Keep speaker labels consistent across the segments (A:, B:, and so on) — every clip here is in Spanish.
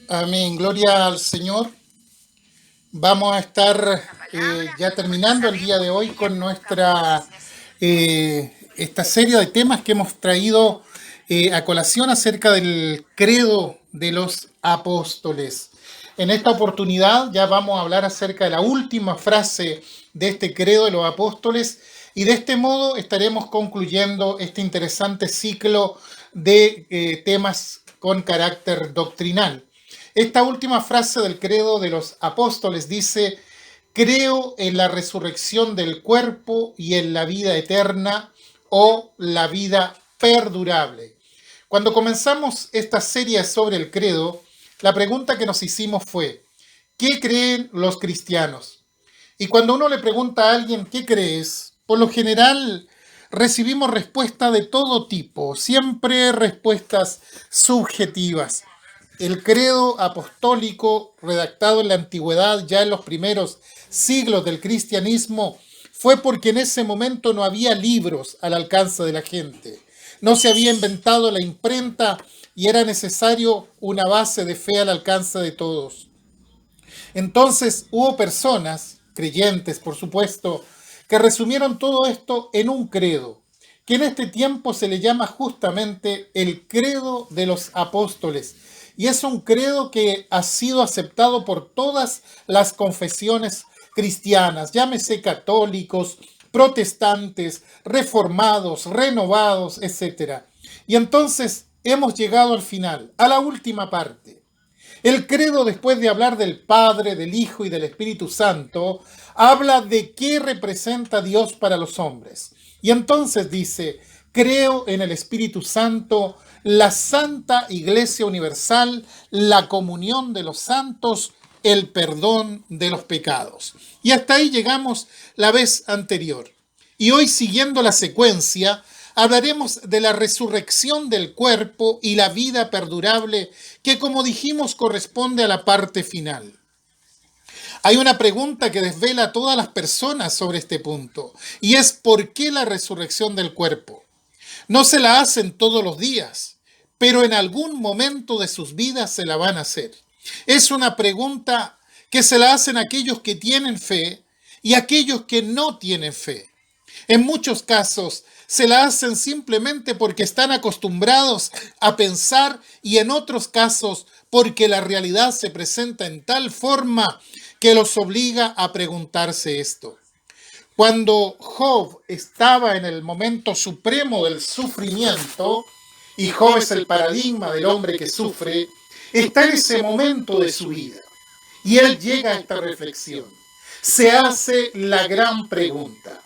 A: Amén, gloria al Señor. Vamos a estar ya terminando el día de hoy con esta serie de temas que hemos traído a colación acerca del credo de los apóstoles. En esta oportunidad ya vamos a hablar acerca de la última frase de este credo de los apóstoles y de este modo estaremos concluyendo este interesante ciclo de temas con carácter doctrinal. Esta última frase del credo de los apóstoles dice: creo en la resurrección del cuerpo y en la vida eterna o la vida perdurable. Cuando comenzamos esta serie sobre el credo, la pregunta que nos hicimos fue: ¿qué creen los cristianos? Y cuando uno le pregunta a alguien ¿qué crees?, por lo general recibimos respuestas de todo tipo, siempre respuestas subjetivas. El credo apostólico, redactado en la antigüedad, ya en los primeros siglos del cristianismo, fue porque en ese momento no había libros al alcance de la gente. No se había inventado la imprenta y era necesario una base de fe al alcance de todos. Entonces hubo personas, creyentes por supuesto, que resumieron todo esto en un credo, que en este tiempo se le llama justamente el credo de los apóstoles. Y es un credo que ha sido aceptado por todas las confesiones cristianas, llámese católicos, protestantes, reformados, renovados, etc. Y entonces hemos llegado al final, a la última parte. El credo, después de hablar del Padre, del Hijo y del Espíritu Santo, habla de qué representa Dios para los hombres. Y entonces dice: creo en el Espíritu Santo, la Santa Iglesia Universal, la comunión de los santos, el perdón de los pecados. Y hasta ahí llegamos la vez anterior. Y hoy, siguiendo la secuencia, hablaremos de la resurrección del cuerpo y la vida perdurable, que, como dijimos, corresponde a la parte final. Hay una pregunta que desvela a todas las personas sobre este punto, y es: ¿por qué la resurrección del cuerpo? No se la hacen todos los días, pero en algún momento de sus vidas se la van a hacer. Es una pregunta que se la hacen aquellos que tienen fe y aquellos que no tienen fe. En muchos casos se la hacen simplemente porque están acostumbrados a pensar, y en otros casos porque la realidad se presenta en tal forma que los obliga a preguntarse esto. Cuando Job estaba en el momento supremo del sufrimiento, y Job es el paradigma del hombre que sufre, está en ese momento de su vida. Y él llega a esta reflexión. Se hace la gran pregunta: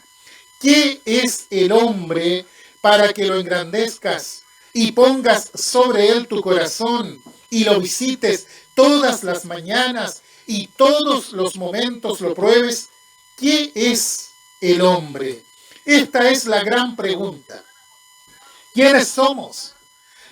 A: ¿qué es el hombre para que lo engrandezcas y pongas sobre él tu corazón y lo visites todas las mañanas y todos los momentos lo pruebes? ¿Qué es el hombre? Esta es la gran pregunta. ¿Quiénes somos?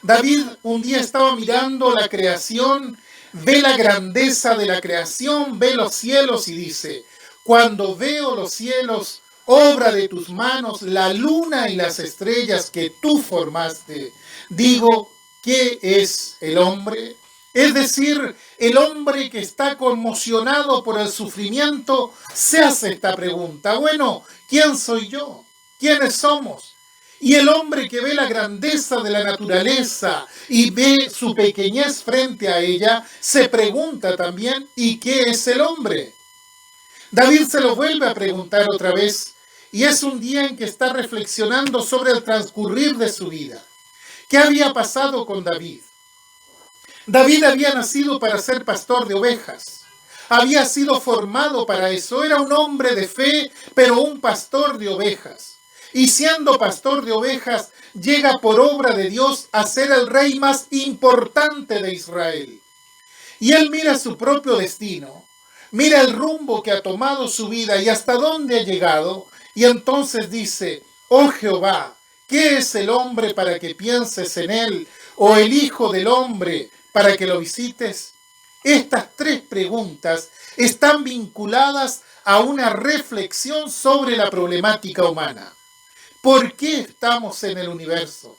A: David un día estaba mirando la creación, ve la grandeza de la creación, ve los cielos y dice: cuando veo los cielos, obra de tus manos, la luna y las estrellas que tú formaste, digo, ¿qué es el hombre? Es decir, el hombre que está conmocionado por el sufrimiento se hace esta pregunta: bueno, ¿quién soy yo? ¿Quiénes somos? Y el hombre que ve la grandeza de la naturaleza y ve su pequeñez frente a ella, se pregunta también: ¿y qué es el hombre? David se lo vuelve a preguntar otra vez, y es un día en que está reflexionando sobre el transcurrir de su vida. ¿Qué había pasado con David? David había nacido para ser pastor de ovejas. Había sido formado para eso. Era un hombre de fe, pero un pastor de ovejas. Y siendo pastor de ovejas, llega por obra de Dios a ser el rey más importante de Israel. Y él mira su propio destino, mira el rumbo que ha tomado su vida y hasta dónde ha llegado, y entonces dice: oh Jehová, ¿qué es el hombre para que pienses en él? ¿O el hijo del hombre para que lo visites? Estas tres preguntas están vinculadas a una reflexión sobre la problemática humana. ¿Por qué estamos en el universo?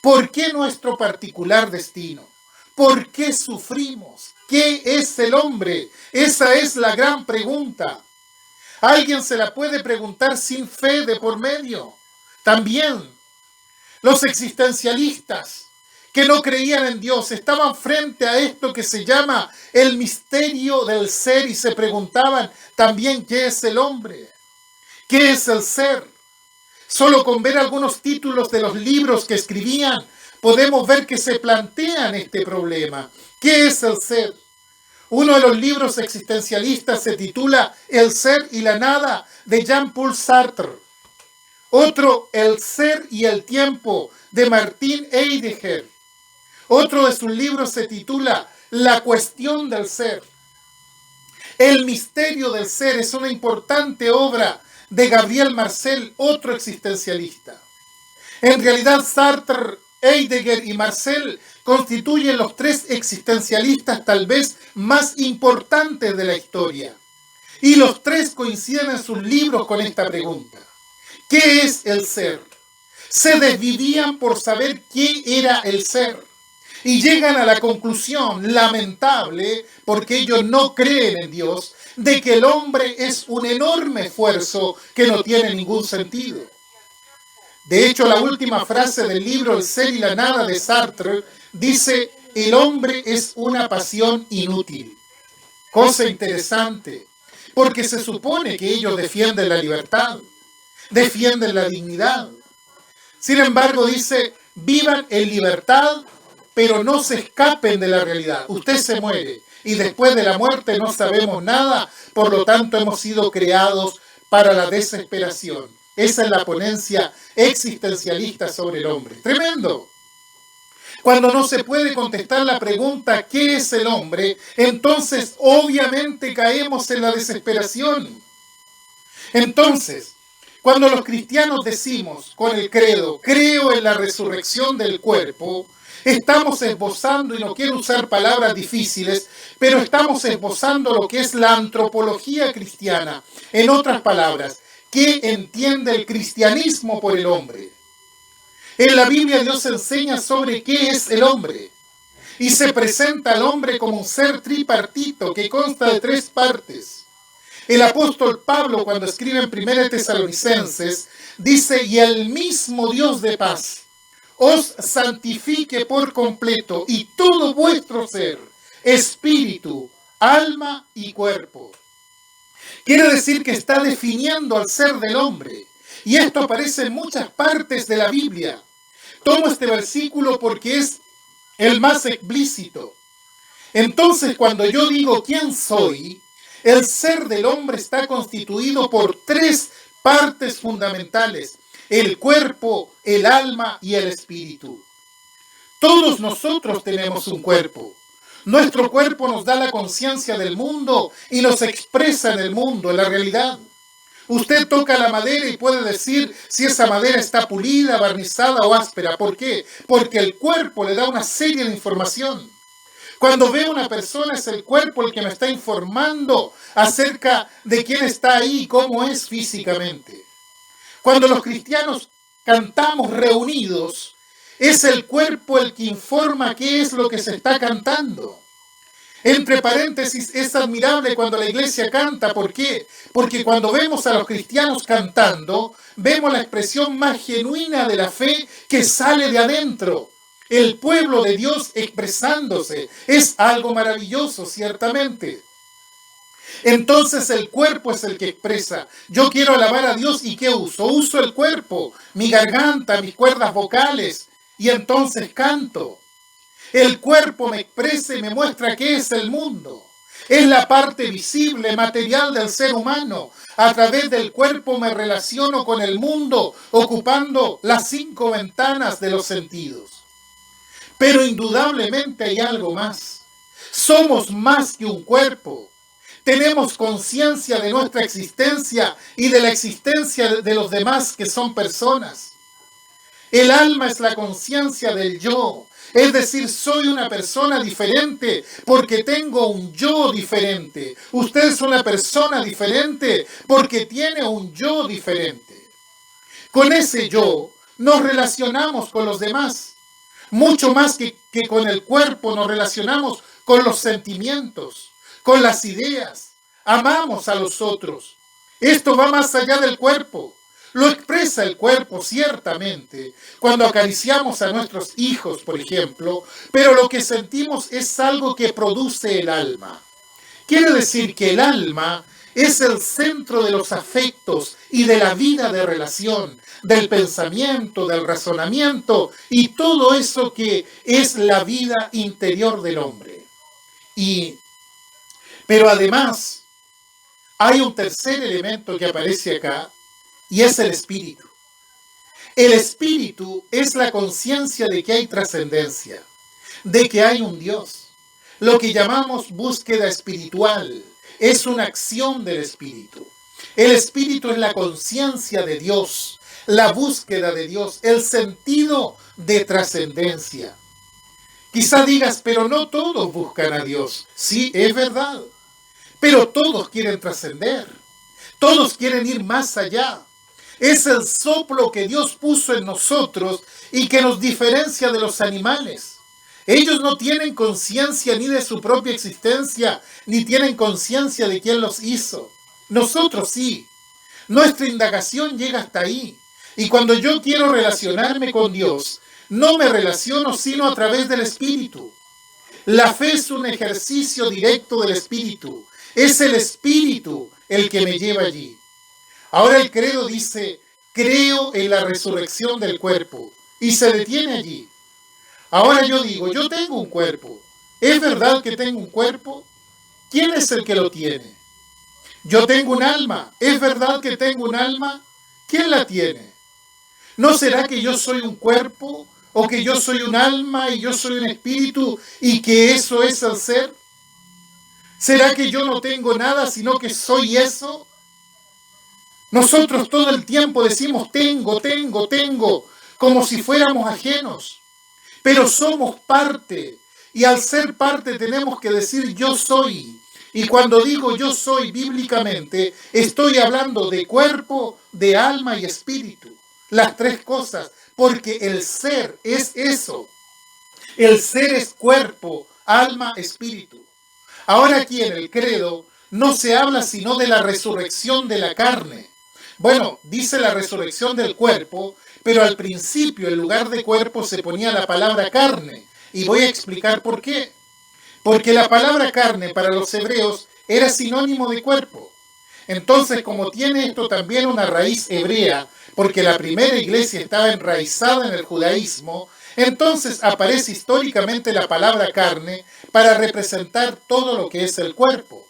A: ¿Por qué nuestro particular destino? ¿Por qué sufrimos? ¿Qué es el hombre? Esa es la gran pregunta. ¿Alguien se la puede preguntar sin fe de por medio? También los existencialistas que no creían en Dios estaban frente a esto que se llama el misterio del ser y se preguntaban también qué es el hombre, qué es el ser. Solo con ver algunos títulos de los libros que escribían podemos ver que se plantean este problema. ¿Qué es el ser? Uno de los libros existencialistas se titula El ser y la nada, de Jean-Paul Sartre. Otro, El ser y el tiempo, de Martin Heidegger. Otro de sus libros se titula La cuestión del ser. El misterio del ser es una importante obra de Gabriel Marcel, otro existencialista. En realidad, Sartre, Heidegger y Marcel constituyen los tres existencialistas tal vez más importantes de la historia. Y los tres coinciden en sus libros con esta pregunta. ¿Qué es el ser? Se desvivían por saber qué era el ser. Y llegan a la conclusión lamentable, porque ellos no creen en Dios, de que el hombre es un enorme esfuerzo que no tiene ningún sentido. De hecho, la última frase del libro El ser y la nada de Sartre dice: el hombre es una pasión inútil. Cosa interesante, porque se supone que ellos defienden la libertad, defienden la dignidad. Sin embargo, dice: vivan en libertad, pero no se escapen de la realidad. Usted se muere y después de la muerte no sabemos nada, por lo tanto hemos sido creados para la desesperación. Esa es la ponencia existencialista sobre el hombre. Tremendo. Cuando no se puede contestar la pregunta ¿qué es el hombre?, entonces obviamente caemos en la desesperación. Entonces, cuando los cristianos decimos con el credo, creo en la resurrección del cuerpo, estamos esbozando, y no quiero usar palabras difíciles, pero estamos esbozando lo que es la antropología cristiana. En otras palabras, ¿qué entiende el cristianismo por el hombre? En la Biblia Dios enseña sobre qué es el hombre y se presenta al hombre como un ser tripartito que consta de tres partes. El apóstol Pablo, cuando escribe en 1 Tesalonicenses, dice: y el mismo Dios de paz os santifique por completo, y todo vuestro ser, espíritu, alma y cuerpo. Quiere decir que está definiendo al ser del hombre. Y esto aparece en muchas partes de la Biblia. Tomo este versículo porque es el más explícito. Entonces, cuando yo digo quién soy, el ser del hombre está constituido por tres partes fundamentales: el cuerpo, el alma y el espíritu. Todos nosotros tenemos un cuerpo. Nuestro cuerpo nos da la conciencia del mundo y nos expresa en el mundo, en la realidad. Usted toca la madera y puede decir si esa madera está pulida, barnizada o áspera. ¿Por qué? Porque el cuerpo le da una serie de información. Cuando veo a una persona, es el cuerpo el que me está informando acerca de quién está ahí y cómo es físicamente. Cuando los cristianos cantamos reunidos, es el cuerpo el que informa qué es lo que se está cantando. Entre paréntesis, es admirable cuando la iglesia canta. ¿Por qué? Porque cuando vemos a los cristianos cantando, vemos la expresión más genuina de la fe que sale de adentro. El pueblo de Dios expresándose. Es algo maravilloso, ciertamente. Entonces el cuerpo es el que expresa. Yo quiero alabar a Dios, ¿y qué uso? Uso el cuerpo, mi garganta, mis cuerdas vocales, y entonces canto. El cuerpo me expresa y me muestra qué es el mundo. Es la parte visible, material del ser humano. A través del cuerpo me relaciono con el mundo, ocupando las 5 ventanas de los sentidos. Pero indudablemente hay algo más. Somos más que un cuerpo. Tenemos conciencia de nuestra existencia y de la existencia de los demás que son personas. El alma es la conciencia del yo. Es decir, soy una persona diferente porque tengo un yo diferente. Usted es una persona diferente porque tiene un yo diferente. Con ese yo nos relacionamos con los demás. Mucho más que con el cuerpo nos relacionamos con los sentimientos, con las ideas. Amamos a los otros. Esto va más allá del cuerpo. Lo expresa el cuerpo ciertamente cuando acariciamos a nuestros hijos, por ejemplo, pero lo que sentimos es algo que produce el alma. Quiere decir que el alma es el centro de los afectos y de la vida de relación, del pensamiento, del razonamiento y todo eso que es la vida interior del hombre. Pero además, hay un tercer elemento que aparece acá y es el espíritu. El espíritu es la conciencia de que hay trascendencia, de que hay un Dios. Lo que llamamos búsqueda espiritual es una acción del espíritu. El espíritu es la conciencia de Dios, la búsqueda de Dios, el sentido de trascendencia. Quizá digas, pero no todos buscan a Dios. Sí, es verdad. Pero todos quieren trascender. Todos quieren ir más allá. Es el soplo que Dios puso en nosotros y que nos diferencia de los animales. Ellos no tienen conciencia ni de su propia existencia, ni tienen conciencia de quién los hizo. Nosotros sí. Nuestra indagación llega hasta ahí. Y cuando yo quiero relacionarme con Dios, no me relaciono sino a través del Espíritu. La fe es un ejercicio directo del Espíritu. Es el Espíritu el que me lleva allí. Ahora el credo dice, creo en la resurrección del cuerpo. Y se detiene allí. Ahora yo digo, yo tengo un cuerpo. ¿Es verdad que tengo un cuerpo? ¿Quién es el que lo tiene? Yo tengo un alma. ¿Es verdad que tengo un alma? ¿Quién la tiene? ¿No será que yo soy un cuerpo o que yo soy un alma y yo soy un espíritu y que eso es el ser? ¿Será que yo no tengo nada sino que soy eso? Nosotros todo el tiempo decimos tengo, como si fuéramos ajenos. Pero somos parte, y al ser parte tenemos que decir yo soy. Y cuando digo yo soy bíblicamente, estoy hablando de cuerpo, de alma y espíritu. Las tres cosas, porque el ser es eso. El ser es cuerpo, alma, espíritu. Ahora aquí en el credo no se habla sino de la resurrección de la carne. Bueno, dice la resurrección del cuerpo, pero al principio en lugar de cuerpo se ponía la palabra carne. Y voy a explicar por qué. Porque la palabra carne para los hebreos era sinónimo de cuerpo. Entonces, como tiene esto también una raíz hebrea, porque la primera iglesia estaba enraizada en el judaísmo, entonces aparece históricamente la palabra carne para representar todo lo que es el cuerpo.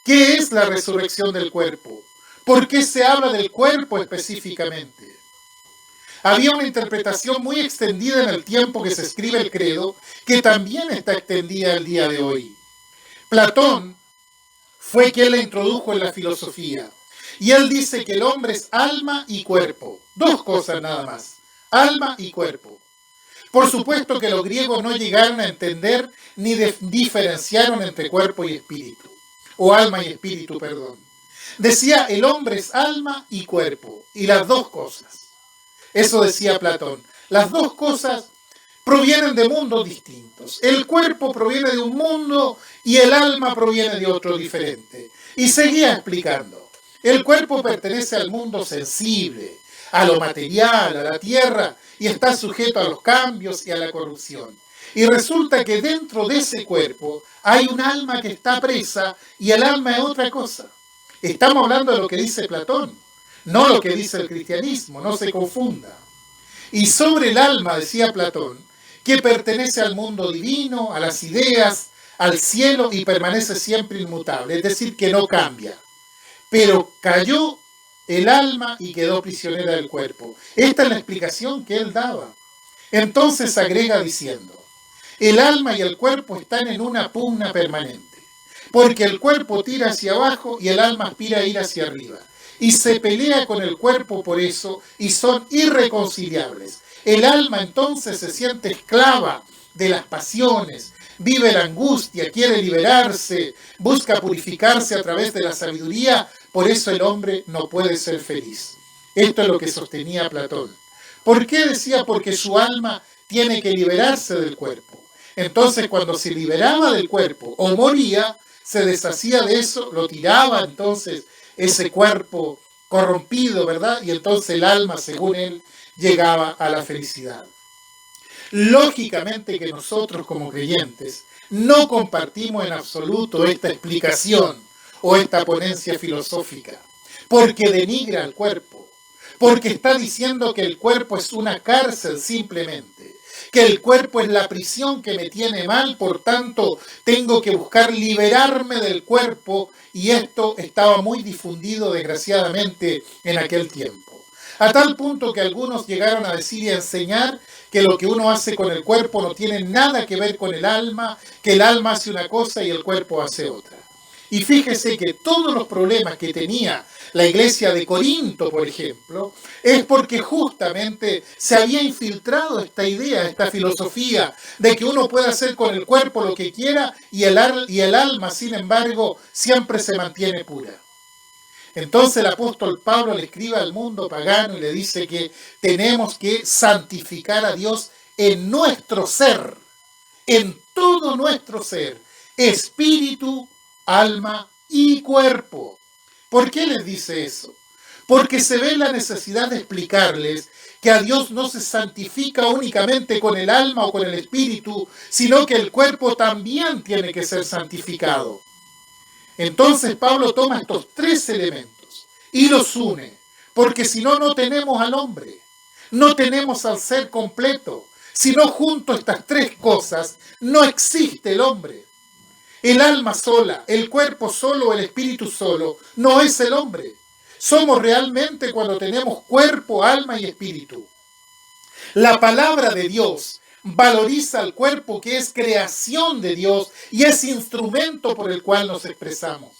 A: ¿Qué es la resurrección del cuerpo? ¿Por qué se habla del cuerpo específicamente? Había una interpretación muy extendida en el tiempo que se escribe el credo, que también está extendida el día de hoy. Platón fue quien la introdujo en la filosofía. Y él dice que el hombre es alma y cuerpo. Dos cosas nada más. Alma y cuerpo. Por supuesto que los griegos no llegaron a entender ni diferenciaron entre cuerpo y espíritu. O alma y espíritu, perdón. Decía, el hombre es alma y cuerpo. Y las dos cosas. Eso decía Platón. Las dos cosas provienen de mundos distintos. El cuerpo proviene de un mundo y el alma proviene de otro diferente. Y seguía explicando. El cuerpo pertenece al mundo sensible, a lo material, a la tierra, y está sujeto a los cambios y a la corrupción. Y resulta que dentro de ese cuerpo hay un alma que está presa y el alma es otra cosa. Estamos hablando de lo que dice Platón, no lo que dice el cristianismo, no se confunda. Y sobre el alma, decía Platón, que pertenece al mundo divino, a las ideas, al cielo y permanece siempre inmutable, es decir, que no cambia. Pero cayó el alma y quedó prisionera del cuerpo. Esta es la explicación que él daba. Entonces agrega diciendo, el alma y el cuerpo están en una pugna permanente, porque el cuerpo tira hacia abajo y el alma aspira a ir hacia arriba. Y se pelea con el cuerpo por eso y son irreconciliables. El alma entonces se siente esclava de las pasiones, vive la angustia, quiere liberarse, busca purificarse a través de la sabiduría, por eso el hombre no puede ser feliz. Esto es lo que sostenía Platón. ¿Por qué decía? Porque su alma tiene que liberarse del cuerpo. Entonces, cuando se liberaba del cuerpo o moría, se deshacía de eso, lo tiraba entonces ese cuerpo corrompido, ¿verdad? Y entonces el alma, según él, llegaba a la felicidad. Lógicamente que nosotros como creyentes no compartimos en absoluto esta explicación o esta ponencia filosófica, porque denigra al cuerpo, porque está diciendo que el cuerpo es una cárcel simplemente, que el cuerpo es la prisión que me tiene mal, por tanto tengo que buscar liberarme del cuerpo, y esto estaba muy difundido desgraciadamente en aquel tiempo. A tal punto que algunos llegaron a decir y a enseñar que lo que uno hace con el cuerpo no tiene nada que ver con el alma, que el alma hace una cosa y el cuerpo hace otra. Y fíjese que todos los problemas que tenía la iglesia de Corinto, por ejemplo, es porque justamente se había infiltrado esta idea, esta filosofía de que uno puede hacer con el cuerpo lo que quiera y el alma, sin embargo, siempre se mantiene pura. Entonces el apóstol Pablo le escribe al mundo pagano y le dice que tenemos que santificar a Dios en nuestro ser, en todo nuestro ser, espíritu, alma y cuerpo. ¿Por qué les dice eso? Porque se ve la necesidad de explicarles que a Dios no se santifica únicamente con el alma o con el espíritu, sino que el cuerpo también tiene que ser santificado. Entonces Pablo toma estos tres elementos y los une, porque si no, no tenemos al hombre, no tenemos al ser completo. Si no junto estas tres cosas, no existe el hombre. El alma sola, el cuerpo solo, el espíritu solo, no es el hombre. Somos realmente cuando tenemos cuerpo, alma y espíritu. La palabra de Dios valoriza al cuerpo, que es creación de Dios y es instrumento por el cual nos expresamos.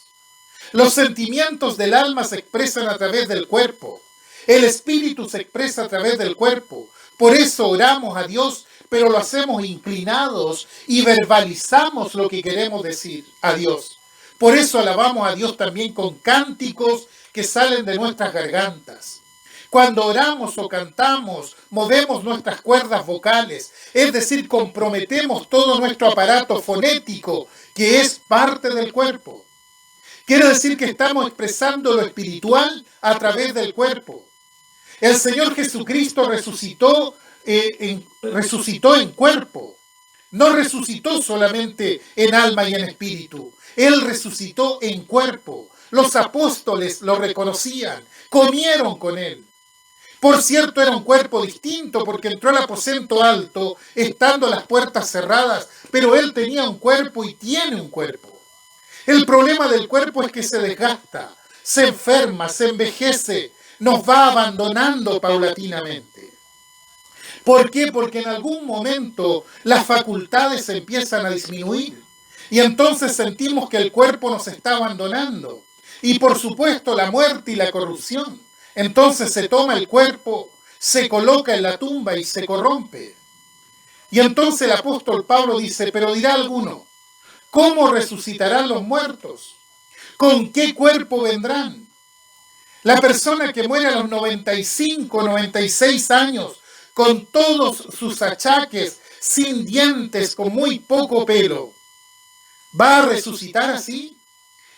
A: Los sentimientos del alma se expresan a través del cuerpo. El espíritu se expresa a través del cuerpo. Por eso oramos a Dios, pero lo hacemos inclinados y verbalizamos lo que queremos decir a Dios. Por eso alabamos a Dios también con cánticos que salen de nuestras gargantas. Cuando oramos o cantamos, movemos nuestras cuerdas vocales, es decir, comprometemos todo nuestro aparato fonético, que es parte del cuerpo. Quiere decir que estamos expresando lo espiritual a través del cuerpo. El Señor Jesucristo resucitó en cuerpo. No resucitó solamente en alma y en espíritu. Él resucitó en cuerpo. Los apóstoles lo reconocían, comieron con él. Por cierto, era un cuerpo distinto porque entró al aposento alto estando las puertas cerradas, pero él tenía un cuerpo y tiene un cuerpo. El problema del cuerpo es que se desgasta, se enferma, se envejece, nos va abandonando paulatinamente. ¿Por qué? Porque en algún momento las facultades empiezan a disminuir y entonces sentimos que el cuerpo nos está abandonando. Y por supuesto la muerte y la corrupción. Entonces se toma el cuerpo, se coloca en la tumba y se corrompe. Y entonces el apóstol Pablo dice, pero dirá alguno, ¿cómo resucitarán los muertos? ¿Con qué cuerpo vendrán? La persona que muere a los 95, 96 años, con todos sus achaques, sin dientes, con muy poco pelo, ¿va a resucitar así?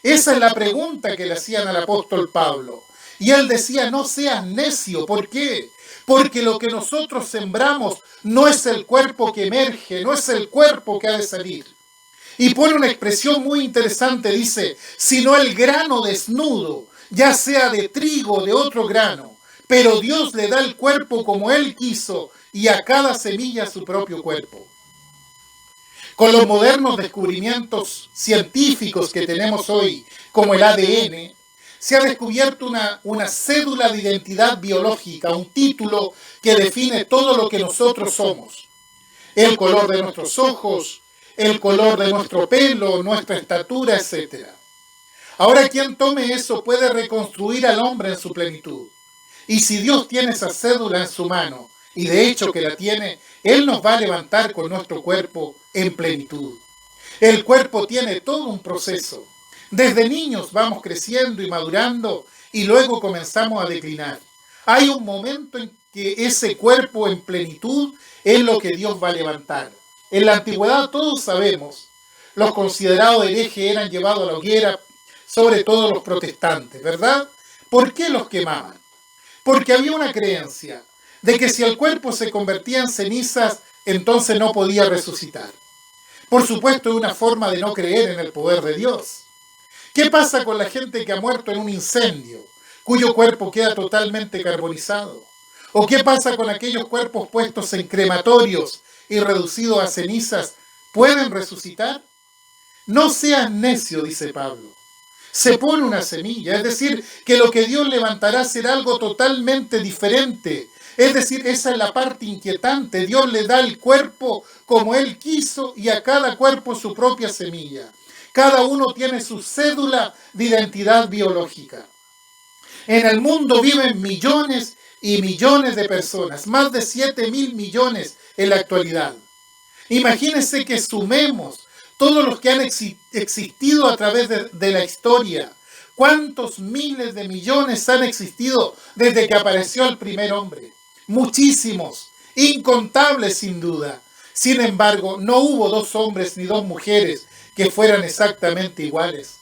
A: Esa es la pregunta que le hacían al apóstol Pablo. Y él decía, no seas necio. ¿Por qué? Porque lo que nosotros sembramos no es el cuerpo que emerge, no es el cuerpo que ha de salir. Y pone una expresión muy interesante, dice, sino el grano desnudo, ya sea de trigo o de otro grano, pero Dios le da el cuerpo como Él quiso y a cada semilla su propio cuerpo. Con los modernos descubrimientos científicos que tenemos hoy, como el ADN, se ha descubierto una cédula de identidad biológica, un título que define todo lo que nosotros somos. El color de nuestros ojos, el color de nuestro pelo, nuestra estatura, etc. Ahora, quien tome eso puede reconstruir al hombre en su plenitud. Y si Dios tiene esa cédula en su mano, y de hecho que la tiene, Él nos va a levantar con nuestro cuerpo en plenitud. El cuerpo tiene todo un proceso. Desde niños vamos creciendo y madurando y luego comenzamos a declinar. Hay un momento que ese cuerpo en plenitud es lo que Dios va a levantar. En la antigüedad todos sabemos, los considerados herejes eran llevados a la hoguera, sobre todo los protestantes, ¿verdad? ¿Por qué los quemaban? Porque había una creencia de que si el cuerpo se convertía en cenizas, entonces no podía resucitar. Por supuesto, es una forma de no creer en el poder de Dios. ¿Qué pasa con la gente que ha muerto en un incendio, cuyo cuerpo queda totalmente carbonizado? ¿O qué pasa con aquellos cuerpos puestos en crematorios y reducidos a cenizas? ¿Pueden resucitar? No seas necio, dice Pablo. Se pone una semilla, es decir, que lo que Dios levantará será algo totalmente diferente. Es decir, esa es la parte inquietante. Dios le da el cuerpo como Él quiso y a cada cuerpo su propia semilla. Cada uno tiene su cédula de identidad biológica. En el mundo viven millones y millones de personas, más de 7.000 millones en la actualidad. Imagínense que sumemos todos los que han existido a través de la historia. ¿Cuántos miles de millones han existido desde que apareció el primer hombre? Muchísimos, incontables sin duda. Sin embargo, no hubo dos hombres ni dos mujeres que fueran exactamente iguales.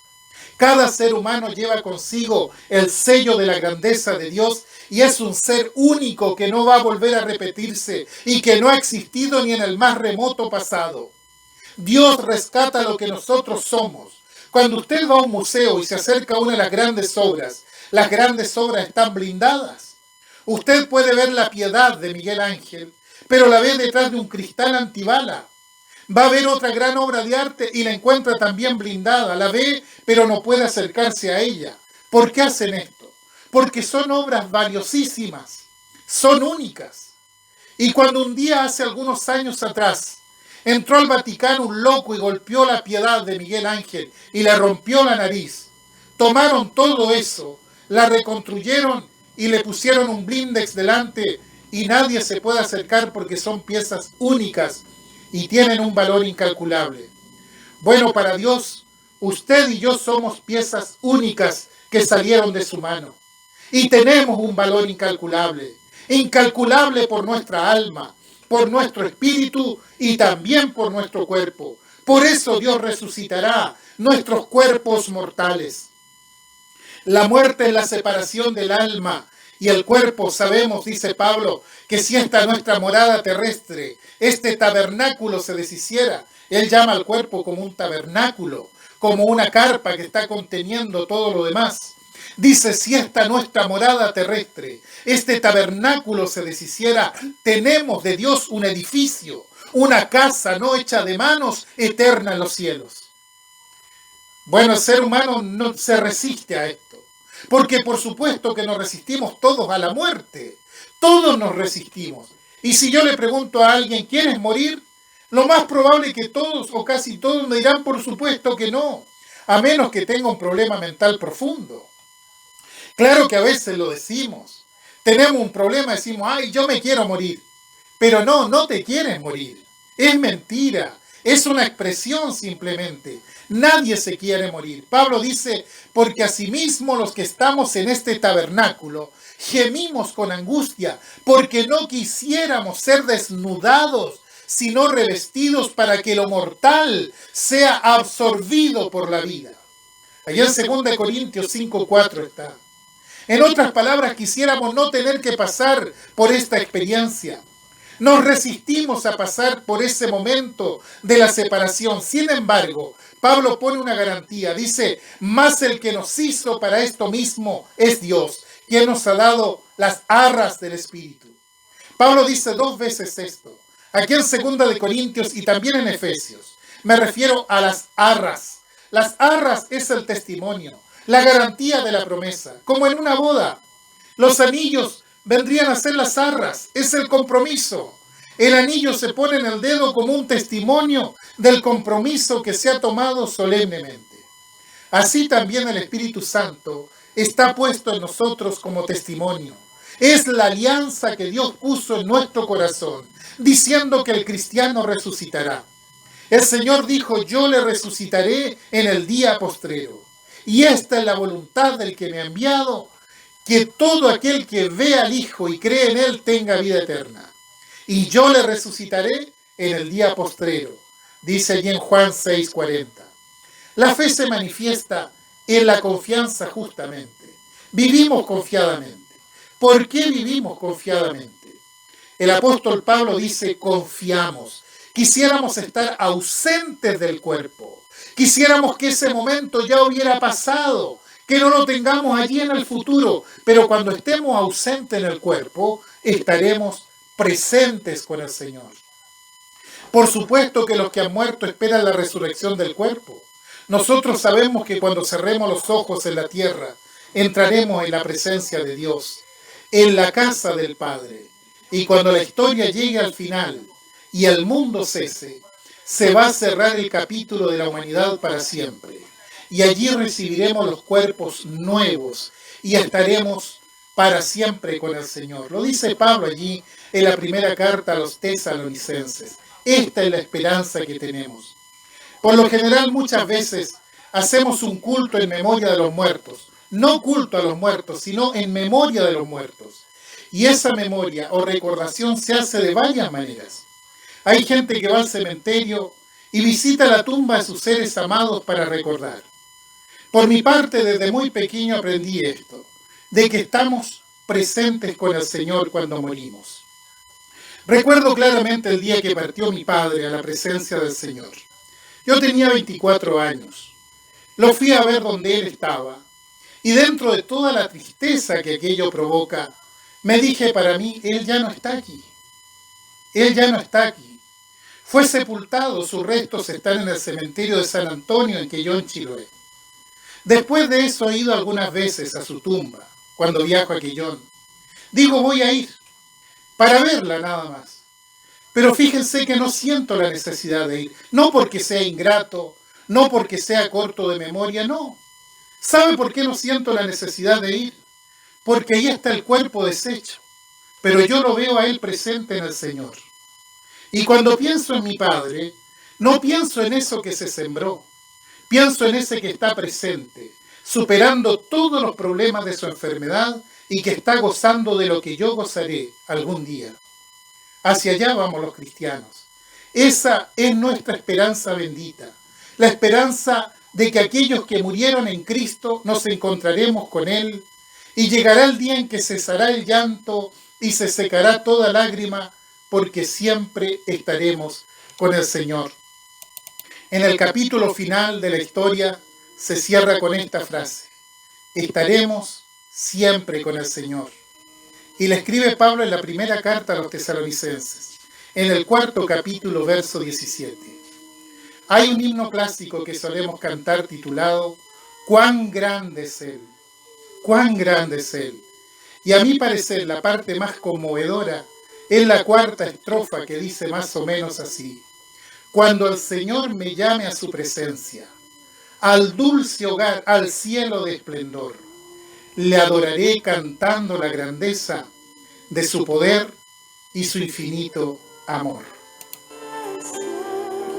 A: Cada ser humano lleva consigo el sello de la grandeza de Dios y es un ser único que no va a volver a repetirse y que no ha existido ni en el más remoto pasado. Dios rescata lo que nosotros somos. Cuando usted va a un museo y se acerca a una de las grandes obras están blindadas. Usted puede ver la Piedad de Miguel Ángel, pero la ve detrás de un cristal antibala. Va a ver otra gran obra de arte y la encuentra también blindada. La ve, pero no puede acercarse a ella. ¿Por qué hacen esto? Porque son obras valiosísimas, son únicas. Y cuando un día, hace algunos años atrás, entró al Vaticano un loco y golpeó la Piedad de Miguel Ángel y le rompió la nariz, tomaron todo eso, la reconstruyeron y le pusieron un blindex delante y nadie se puede acercar porque son piezas únicas y tienen un valor incalculable. Bueno, para Dios, usted y yo somos piezas únicas que salieron de su mano. Y tenemos un valor incalculable. Incalculable por nuestra alma, por nuestro espíritu y también por nuestro cuerpo. Por eso Dios resucitará nuestros cuerpos mortales. La muerte es la separación del alma y el cuerpo. Sabemos, dice Pablo, que si esta nuestra morada terrestre, este tabernáculo se deshiciera, él llama al cuerpo como un tabernáculo, como una carpa que está conteniendo todo lo demás. Dice, si esta nuestra morada terrestre, este tabernáculo se deshiciera, tenemos de Dios un edificio, una casa no hecha de manos, eterna en los cielos. Bueno, el ser humano no se resiste a esto, porque por supuesto que nos resistimos todos a la muerte, todos nos resistimos. Y si yo le pregunto a alguien, ¿quieres morir? Lo más probable es que todos o casi todos me dirán, por supuesto que no, a menos que tenga un problema mental profundo. Claro que a veces lo decimos, tenemos un problema, decimos, ay, yo me quiero morir, pero no te quieres morir, es mentira, es una expresión simplemente, nadie se quiere morir. Pablo dice, porque asimismo los que estamos en este tabernáculo, gemimos con angustia, porque no quisiéramos ser desnudados, sino revestidos para que lo mortal sea absorbido por la vida. Allá en 2 Corintios 5:4 está. En otras palabras, quisiéramos no tener que pasar por esta experiencia. Nos resistimos a pasar por ese momento de la separación. Sin embargo, Pablo pone una garantía. Dice, más el que nos hizo para esto mismo es Dios, quien nos ha dado las arras del Espíritu. Pablo dice 2 veces esto. Aquí en 2 Corintios y también en Efesios. Me refiero a las arras. Las arras es el testimonio, la garantía de la promesa, como en una boda. Los anillos vendrían a ser las arras, es el compromiso. El anillo se pone en el dedo como un testimonio del compromiso que se ha tomado solemnemente. Así también el Espíritu Santo está puesto en nosotros como testimonio. Es la alianza que Dios puso en nuestro corazón, diciendo que el cristiano resucitará. El Señor dijo, yo le resucitaré en el día postrero. Y esta es la voluntad del que me ha enviado, que todo aquel que ve al Hijo y cree en Él tenga vida eterna. Y yo le resucitaré en el día postrero, dice allí en Juan 6:40. La fe se manifiesta en la confianza justamente. Vivimos confiadamente. ¿Por qué vivimos confiadamente? El apóstol Pablo dice, confiamos. Quisiéramos estar ausentes del cuerpo. Quisiéramos que ese momento ya hubiera pasado, que no lo tengamos allí en el futuro. Pero cuando estemos ausentes en el cuerpo, estaremos presentes con el Señor. Por supuesto que los que han muerto esperan la resurrección del cuerpo. Nosotros sabemos que cuando cerremos los ojos en la tierra, entraremos en la presencia de Dios, en la casa del Padre. Y cuando la historia llegue al final y el mundo cese, se va a cerrar el capítulo de la humanidad para siempre. Y allí recibiremos los cuerpos nuevos y estaremos para siempre con el Señor. Lo dice Pablo allí en la primera carta a los tesalonicenses. Esta es la esperanza que tenemos. Por lo general, muchas veces hacemos un culto en memoria de los muertos. No culto a los muertos, sino en memoria de los muertos. Y esa memoria o recordación se hace de varias maneras. Hay gente que va al cementerio y visita la tumba de sus seres amados para recordar. Por mi parte, desde muy pequeño aprendí esto, de que estamos presentes con el Señor cuando morimos. Recuerdo claramente el día que partió mi padre a la presencia del Señor. Yo tenía 24 años. Lo fui a ver donde él estaba. Y dentro de toda la tristeza que aquello provoca, me dije para mí, él ya no está aquí. Él ya no está aquí. Fue sepultado, sus restos están en el cementerio de San Antonio en Quellón, Chiloé. Después de eso he ido algunas veces a su tumba, cuando viajo a Quellón. Digo, voy a ir, para verla nada más. Pero fíjense que no siento la necesidad de ir, no porque sea ingrato, no porque sea corto de memoria, no. ¿Sabe por qué no siento la necesidad de ir? Porque ahí está el cuerpo deshecho, pero yo lo veo a él presente en el Señor. Y cuando pienso en mi padre, no pienso en eso que se sembró, pienso en ese que está presente, superando todos los problemas de su enfermedad y que está gozando de lo que yo gozaré algún día. Hacia allá vamos los cristianos. Esa es nuestra esperanza bendita, la esperanza de que aquellos que murieron en Cristo nos encontraremos con Él y llegará el día en que cesará el llanto y se secará toda lágrima porque siempre estaremos con el Señor. En el capítulo final de la historia se cierra con esta frase: estaremos siempre con el Señor. Y le escribe Pablo en la primera carta a los tesalonicenses, en el 4º capítulo, verso 17. Hay un himno clásico que solemos cantar titulado «Cuán grande es Él, cuán grande es Él». Y a mi parecer la parte más conmovedora es la 4ª estrofa que dice más o menos así: cuando el Señor me llame a su presencia, al dulce hogar, al cielo de esplendor, le adoraré cantando la grandeza de su poder y su infinito amor.